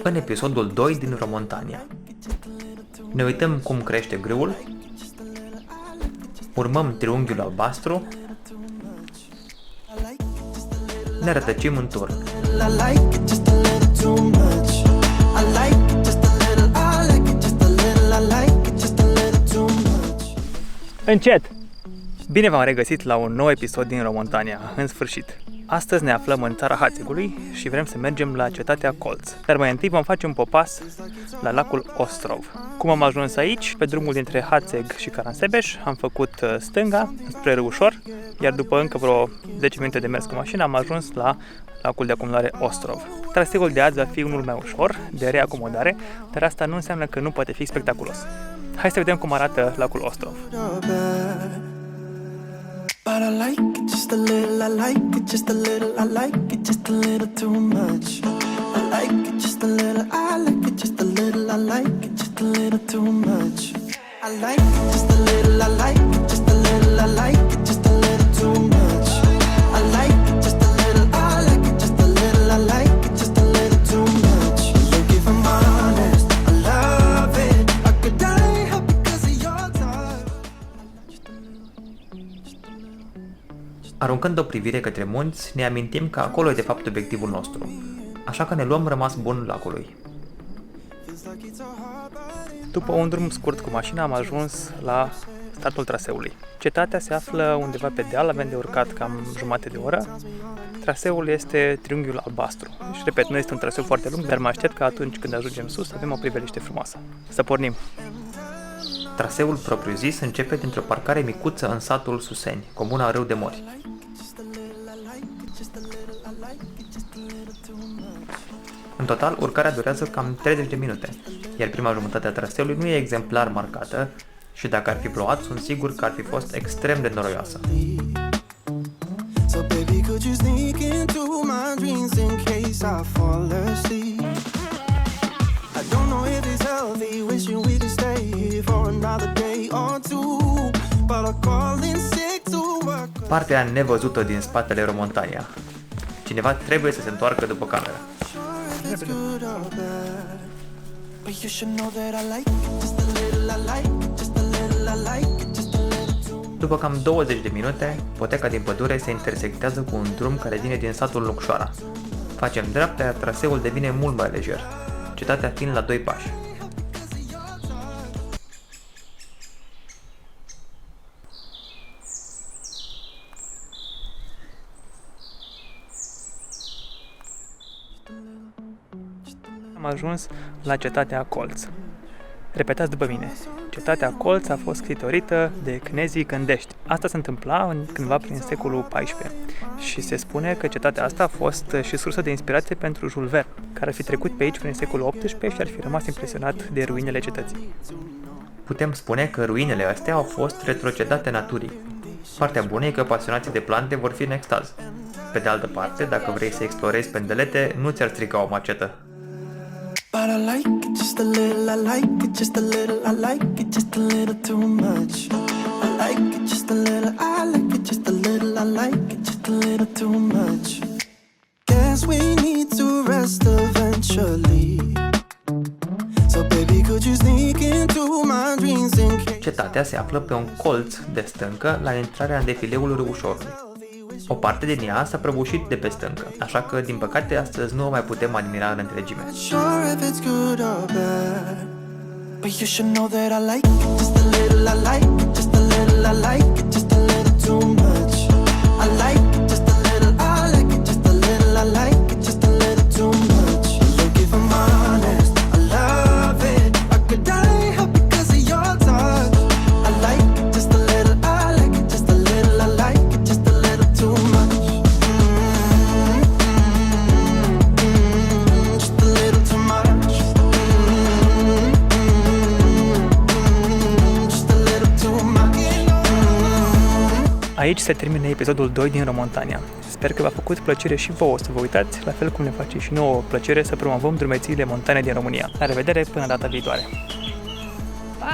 În episodul 2 din Romontania ne uităm cum crește grâul, urmăm triunghiul albastru, ne rătăcim în turn. Încet! Bine v-am regăsit la un nou episod din Romontania, în sfârșit. Astăzi ne aflăm în țara Hațegului și vrem să mergem la cetatea Colț. Dar mai întâi vom face un popas la lacul Ostrov. Cum am ajuns aici? Pe drumul dintre Hațeg și Caransebeș am făcut stânga spre Râușor, iar după încă vreo 10 minute de mers cu mașina am ajuns la lacul de acumulare Ostrov. Traseul de azi va fi unul mai ușor, de reacomodare, dar asta nu înseamnă că nu poate fi spectaculos. Hai să vedem cum arată lacul Ostrov. But I like it just a little, I like it just a little, I like it just a little too much. I like it just a little, I like it just a little, I like it just a little too much. I like it just a little, I like it just a little, I like it just a little too much. I like it just a little, I like it just a little, I like it just a little too much. Look, if I'm honest, I love it. I could die because of your touch. Aruncând o privire către munți, ne amintim că acolo e de fapt obiectivul nostru, așa că ne luăm rămas bun lacului. După un drum scurt cu mașina am ajuns la startul traseului. Cetatea se află undeva pe deal, avem de urcat cam jumătate de oră. Traseul este triunghiul albastru. Și repet, nu este un traseu foarte lung, dar mă aștept că atunci când ajungem sus avem o priveliște frumoasă. Să pornim! Traseul propriu-zis începe dintr-o parcare micuță în satul Suseni, comuna Râu de Mori. În total, urcarea durează cam 30 de minute, iar prima jumătate a traseului nu e exemplar marcată și dacă ar fi plouat, sunt sigur că ar fi fost extrem de noroioasă. So baby, could you sneak into my dreams in case I fall asleep? I don't know if it's healthy, wishing we could stay here for another day or two, but I call in sick to work. Partea nevăzută din spatele Romontania. Cineva trebuie să se întoarcă după cameră. It's good or bad, but you should know that I like it just a little, I like it just a little, I like it just a little too. După cam 20 de minute, poteca din pădure se intersectează cu un drum care vine din satul Lucșoara. Facem dreapta, iar traseul devine mult mai lejer, cetatea fiind la 2 pași. Am ajuns la cetatea Colț. Repetați după mine. Cetatea Colț a fost scritorită de cnezii Gândești. Asta se întâmpla cândva prin secolul XIV și se spune că cetatea asta a fost și sursă de inspirație pentru Jules Verne, care ar fi trecut pe aici prin secolul XVIII și ar fi rămas impresionat de ruinele cetății. Putem spune că ruinele astea au fost retrocedate naturii. Partea bună e că pasionații de plante vor fi în extaz. Pe de altă parte, dacă vrei să explorezi pendelete, nu ți-ar strica o macetă. But I like it just a little, I like it just a little, I like it just a little too much. I like it just a little, I like it just a little, I like it just a little too much. Guess we need to rest eventually. So baby, could you sneak into my dreams in case? Cetatea se află pe un colț de stâncă la intrarea în defileul Râușorului. O parte din ea s-a prăbușit de pe stâncă, așa că, din păcate, astăzi nu o mai putem admira în întregime. Sure if it's good or bad, but you should know that I like it just a little, I like it just a little, I like it just a little too much. I like it just a little, I like it just a little, I like it just a little too much. Look, if I'm honest, I love it. I could die because of your touch. I like it just a little, I like it just a little, I like it just a little too much. Just a little too much. Just a little too much. Aici se termină episodul 2 din Romontania. Sper că v-a făcut plăcere și vouă să vă uitați, la fel cum ne face și nouă plăcere să promovăm drumețiile montane din România. La revedere până data viitoare! Pa!